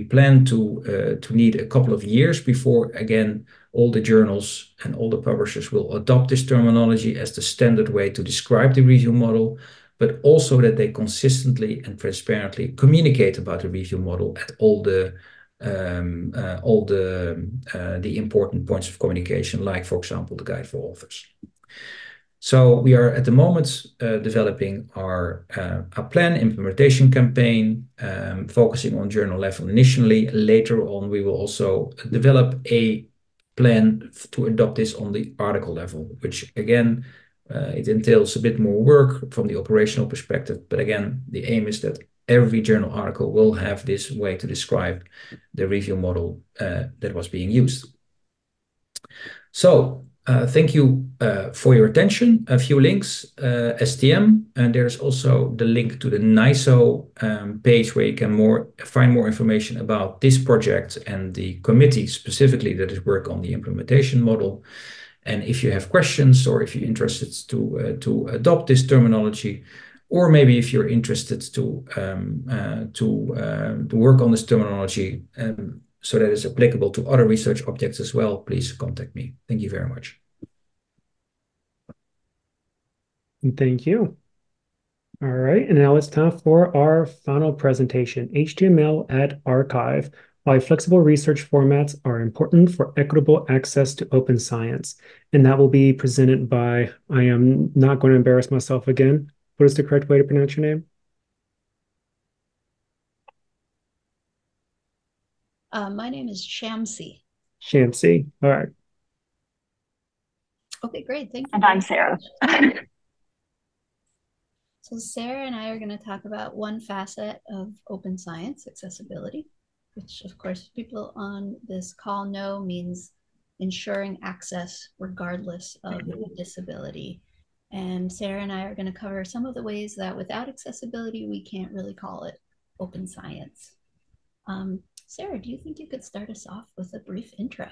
plan to need a couple of years before, again, all the journals and all the publishers will adopt this terminology as the standard way to describe the review model, but also that they consistently and transparently communicate about the review model at all the important points of communication, like, for example, the guide for authors. So we are at the moment developing our plan implementation campaign, focusing on journal level initially. Later on, we will also develop a plan to adopt this on the article level, which again, it entails a bit more work from the operational perspective. But again, the aim is that every journal article will have this way to describe the review model that was being used. So thank you for your attention. A few links, STM, and there's also the link to the NISO page where you can find more information about this project and the committee specifically that is working on the implementation model. And if you have questions or if you're interested to adopt this terminology, or maybe if you're interested to work on this terminology so that it's applicable to other research objects as well, please contact me. Thank you very much. Thank you. All right, and now it's time for our final presentation, HTML at Archive, why flexible research formats are important for equitable access to open science. And that will be presented by, I am not going to embarrass myself again. What is the correct way to pronounce your name? My name is Shamsi. Shamsi. All right. Okay, great. Thank you. And I'm Sarah. So Sarah and I are going to talk about one facet of open science, accessibility, which of course people on this call know means ensuring access regardless of disability. And Sarah and I are going to cover some of the ways that without accessibility, we can't really call it open science. Sarah, do you think you could start us off with a brief intro?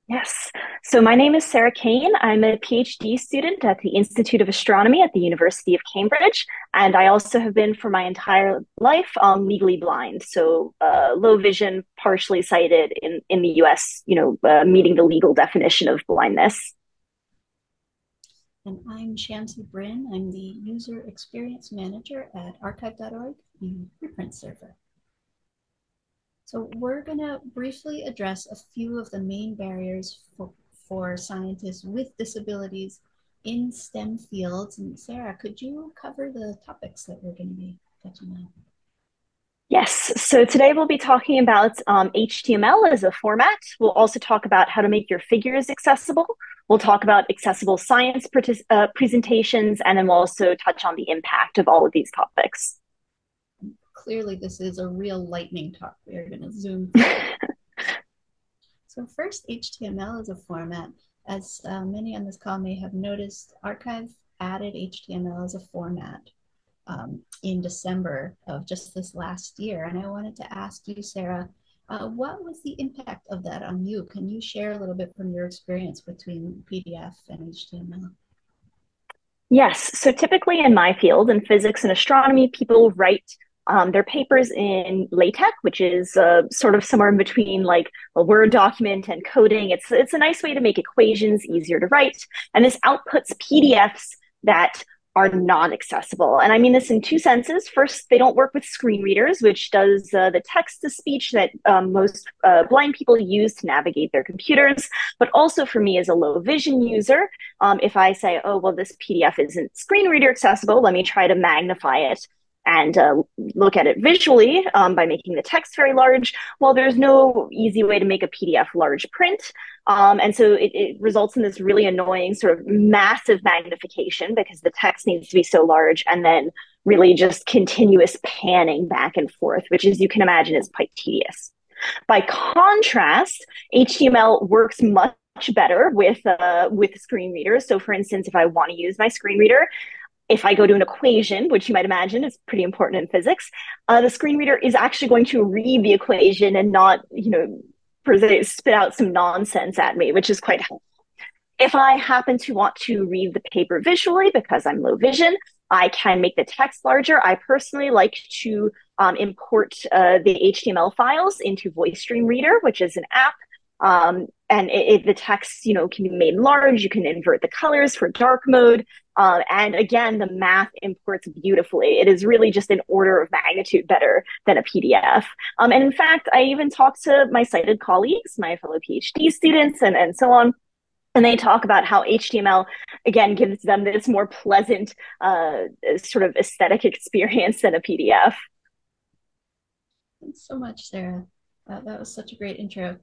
Yes. So my name is Sarah Kane. I'm a PhD student at the Institute of Astronomy at the University of Cambridge. And I also have been for my entire life legally blind. So low vision, partially sighted in the US, meeting the legal definition of blindness. And I'm Shamsi Bryn. I'm the User Experience Manager at archive.org, the preprint server. So we're going to briefly address a few of the main barriers for scientists with disabilities in STEM fields. And Sarah, could you cover the topics that we're going to be touching on? Yes, so today we'll be talking about HTML as a format. We'll also talk about how to make your figures accessible. We'll talk about accessible science presentations, and then we'll also touch on the impact of all of these topics. Clearly, this is a real lightning talk. We're going to zoom. So first, HTML is a format. As many on this call may have noticed, arXiv added HTML as a format in December of just this last year. And I wanted to ask you, Sarah, what was the impact of that on you? Can you share a little bit from your experience between PDF and HTML? Yes, so typically in my field, in physics and astronomy, people write their papers in LaTeX, which is sort of somewhere in between like a Word document and coding. It's a nice way to make equations easier to write. And this outputs PDFs that are not accessible. And I mean this in two senses. First, they don't work with screen readers, which does the text to speech that most blind people use to navigate their computers. But also for me as a low vision user, if I say, oh, well, this PDF isn't screen reader accessible, let me try to magnify it and look at it visually by making the text very large. Well, there's no easy way to make a PDF large print. And so it results in this really annoying sort of massive magnification because the text needs to be so large, and then really just continuous panning back and forth, which, as you can imagine, is quite tedious. By contrast, HTML works much better with screen readers. So for instance, if I want to use my screen reader, if I go to an equation, which you might imagine is pretty important in physics, the screen reader is actually going to read the equation and not, spit out some nonsense at me, which is quite helpful. If I happen to want to read the paper visually because I'm low vision, I can make the text larger. I personally like to import the HTML files into VoiceStream Reader, which is an app. And the text, can be made large. You can invert the colors for dark mode. And again, the math imports beautifully. It is really just an order of magnitude better than a PDF. And in fact, I even talked to my sighted colleagues, my fellow PhD students, and so on. And they talk about how HTML, again, gives them this more pleasant sort of aesthetic experience than a PDF. Thanks so much, Sarah. That was such a great intro.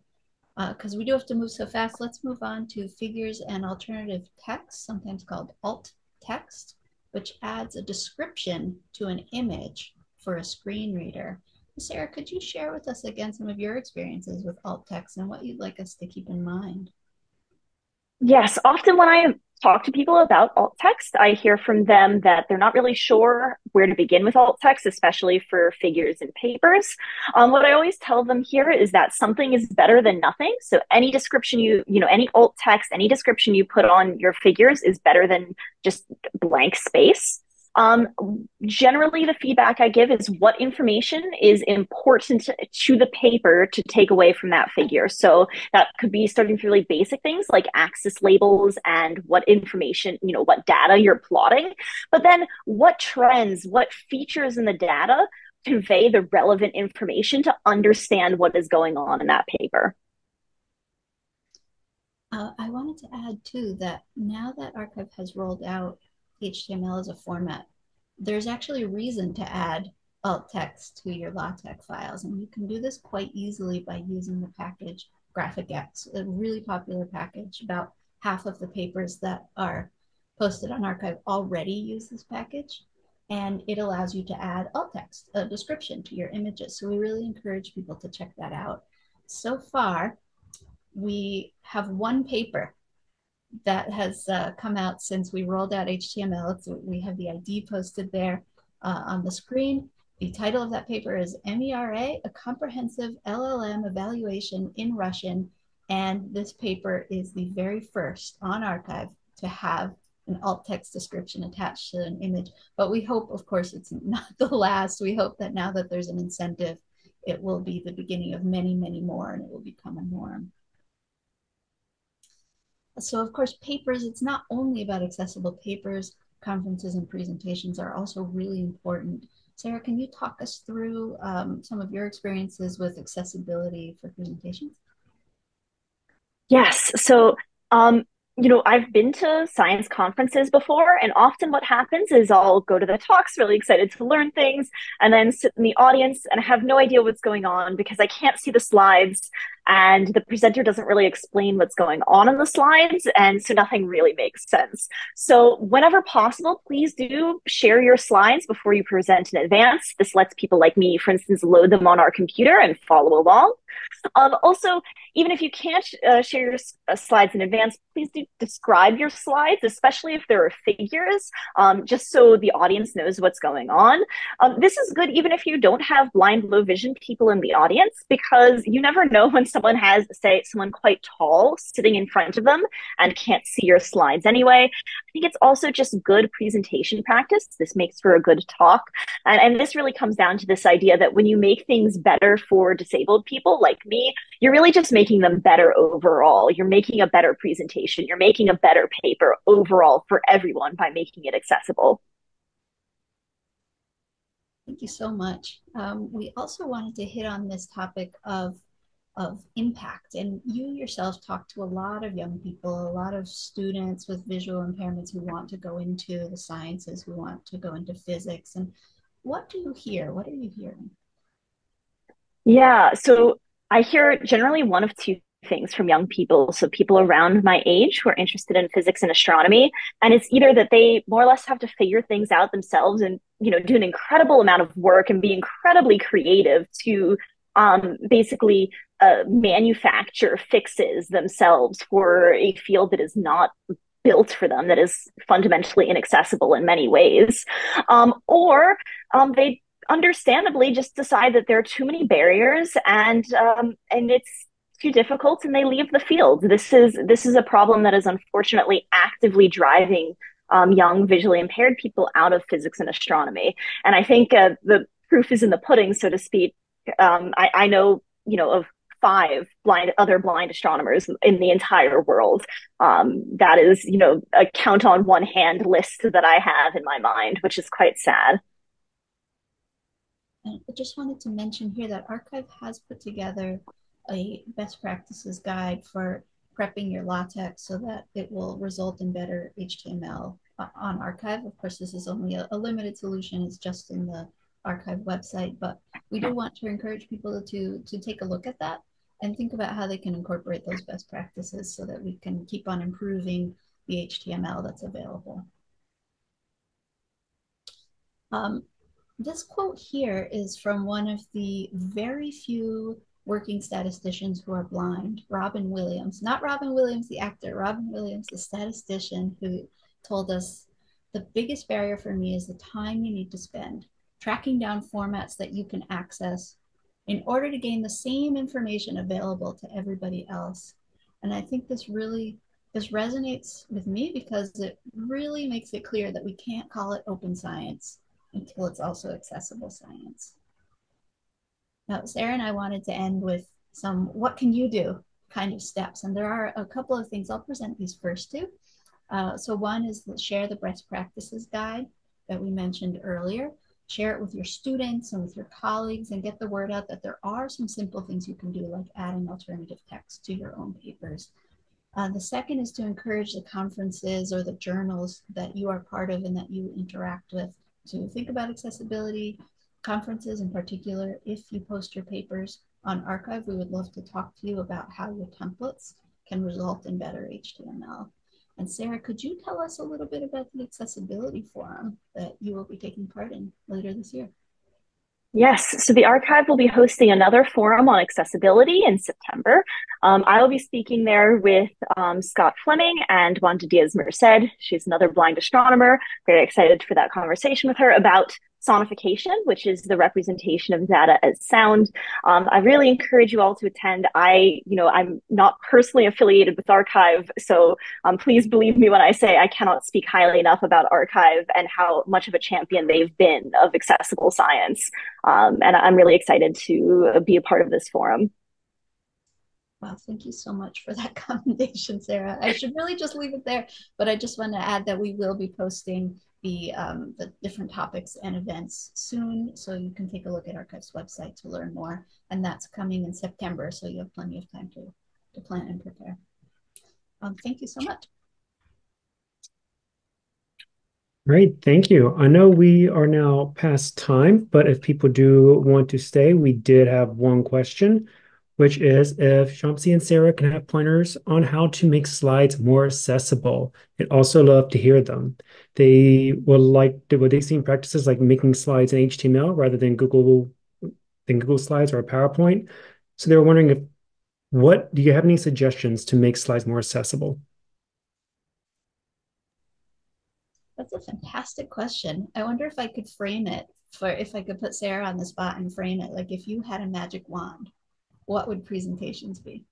Because we do have to move so fast, let's move on to figures and alternative text, sometimes called alt text, which adds a description to an image for a screen reader. Sarah, could you share with us again some of your experiences with alt text and what you'd like us to keep in mind? Yes, often when I talk to people about alt text, I hear from them that they're not really sure where to begin with alt text, especially for figures and papers. What I always tell them here is that something is better than nothing. So any description any alt text, any description you put on your figures is better than just blank space. Generally, the feedback I give is what information is important to the paper to take away from that figure. So that could be starting with really basic things like axis labels and what information, what data you're plotting. But then what trends, what features in the data convey the relevant information to understand what is going on in that paper. I wanted to add too that now that arXiv has rolled out HTML as a format, there's actually a reason to add alt text to your LaTeX files. And you can do this quite easily by using the package GraphicX, a really popular package. About half of the papers that are posted on arXiv already use this package. And it allows you to add alt text, a description to your images. So we really encourage people to check that out. So far, we have one paper that has come out since we rolled out HTML. So we have the ID posted there on the screen. The title of that paper is MERA, a comprehensive LLM evaluation in Russian. And this paper is the very first on arXiv to have an alt text description attached to an image. But we hope, of course, it's not the last. We hope that now that there's an incentive, it will be the beginning of many, many more, and it will become a norm. So of course, papers, it's not only about accessible papers. Conferences and presentations are also really important. Sarah, can you talk us through some of your experiences with accessibility for presentations? Yes. So, um, I've been to science conferences before, and often what happens is I'll go to the talks, really excited to learn things, and then sit in the audience and I have no idea what's going on because I can't see the slides, and the presenter doesn't really explain what's going on in the slides, and so nothing really makes sense. So, whenever possible, please do share your slides before you present in advance. This lets people like me, for instance, load them on our computer and follow along. Also, even if you can't share your slides in advance, please do describe your slides, especially if there are figures, just so the audience knows what's going on. This is good even if you don't have blind, low vision people in the audience, because you never know when someone has, say, someone quite tall sitting in front of them and can't see your slides anyway. I think it's also just good presentation practice. This makes for a good talk. And this really comes down to this idea that when you make things better for disabled people like me, you're really just making them better overall. You're making a better presentation. You're making a better paper overall for everyone by making it accessible. Thank you so much. We also wanted to hit on this topic of impact. And you yourself talk to a lot of young people, a lot of students with visual impairments who want to go into the sciences, who want to go into physics. And what do you hear? What are you hearing? Yeah, so I hear generally one of two things from young people. So people around my age who are interested in physics and astronomy. And it's either that they more or less have to figure things out themselves and, do an incredible amount of work and be incredibly creative to basically manufacture fixes themselves for a field that is not built for them, that is fundamentally inaccessible in many ways. Or they understandably just decide that there are too many barriers and it's too difficult and they leave the field. This is a problem that is unfortunately actively driving young visually impaired people out of physics and astronomy. And I think the proof is in the pudding, so to speak. I know of five other blind astronomers in the entire world. That is a count on one hand list that I have in my mind, which is quite sad. And I just wanted to mention here that Archive has put together a best practices guide for prepping your LaTeX so that it will result in better HTML on Archive. Of course, this is only a limited solution. It's just in the Archive website, but we do want to encourage people to take a look at that and think about how they can incorporate those best practices so that we can keep on improving the HTML that's available. This quote here is from one of the very few working statisticians who are blind, Robin Williams. Not Robin Williams, the actor, Robin Williams, the statistician, who told us, "The biggest barrier for me is the time you need to spend tracking down formats that you can access in order to gain the same information available to everybody else." And I think this resonates with me because it really makes it clear that we can't call it open science until it's also accessible science. Now, Sarah and I wanted to end with some what can you do kind of steps. And there are a couple of things. I'll present these first two. So one is share the best practices guide that we mentioned earlier. Share it with your students and with your colleagues and get the word out that there are some simple things you can do, like adding alternative text to your own papers. The second is to encourage the conferences or the journals that you are part of and that you interact with to think about accessibility. Conferences in particular, if you post your papers on Archive, we would love to talk to you about how your templates can result in better HTML. And Sarah, could you tell us a little bit about the accessibility forum that you will be taking part in later this year? Yes, so the Archive will be hosting another forum on accessibility in September. I will be speaking there with Scott Fleming and Wanda Diaz-Merced. She's another blind astronomer. Very excited for that conversation with her about sonification, which is the representation of data as sound. I really encourage you all to attend. I'm not personally affiliated with Archive, so please believe me when I say I cannot speak highly enough about Archive and how much of a champion they've been of accessible science. And I'm really excited to be a part of this forum. Wow, thank you so much for that commendation, Sarah. I should really just leave it there, but I just want to add that we will be posting be the different topics and events soon. So you can take a look at Archive's website to learn more. And that's coming in September. So you have plenty of time to plan and prepare. Thank you so much. Great, thank you. I know we are now past time, but if people do want to stay, we did have one question, which is if Shamsi and Sarah can have pointers on how to make slides more accessible. I'd also love to hear them. Would they see practices like making slides in HTML rather than Google Slides or PowerPoint? So they were wondering do you have any suggestions to make slides more accessible? That's a fantastic question. I wonder if I could frame it if I could put Sarah on the spot and frame it. Like if you had a magic wand, what would presentations be?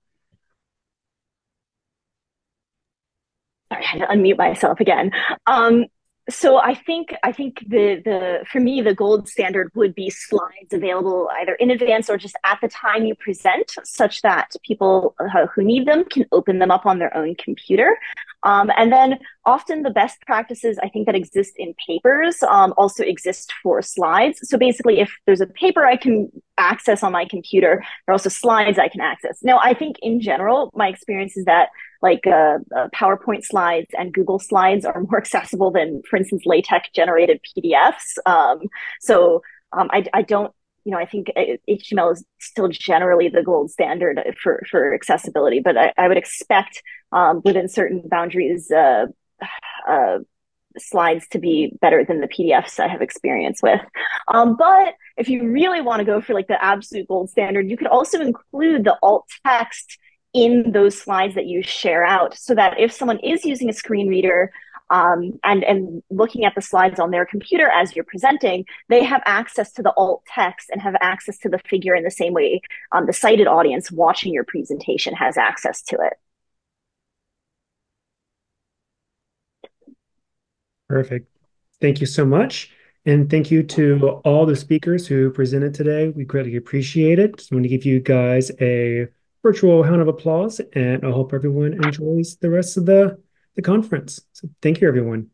Sorry, I had to unmute myself again. So I think the for me the gold standard would be slides available either in advance or just at the time you present, such that people who need them can open them up on their own computer. And then often the best practices I think that exist in papers also exist for slides. So basically, if there's a paper I can access on my computer, there are also slides I can access. Now, I think in general, my experience is that PowerPoint slides and Google slides are more accessible than, for instance, LaTeX generated PDFs. I don't, I think HTML is still generally the gold standard for accessibility, but I would expect within certain boundaries, slides to be better than the PDFs I have experience with. But if you really want to go for like the absolute gold standard, you could also include the alt text in those slides that you share out, so that if someone is using a screen reader and looking at the slides on their computer as you're presenting, they have access to the alt text and have access to the figure in the same way the sighted audience watching your presentation has access to it. Perfect. Thank you so much. And thank you to all the speakers who presented today. We greatly appreciate it. Just want to give you guys a virtual round of applause, and I hope everyone enjoys the rest of the conference. So thank you, everyone.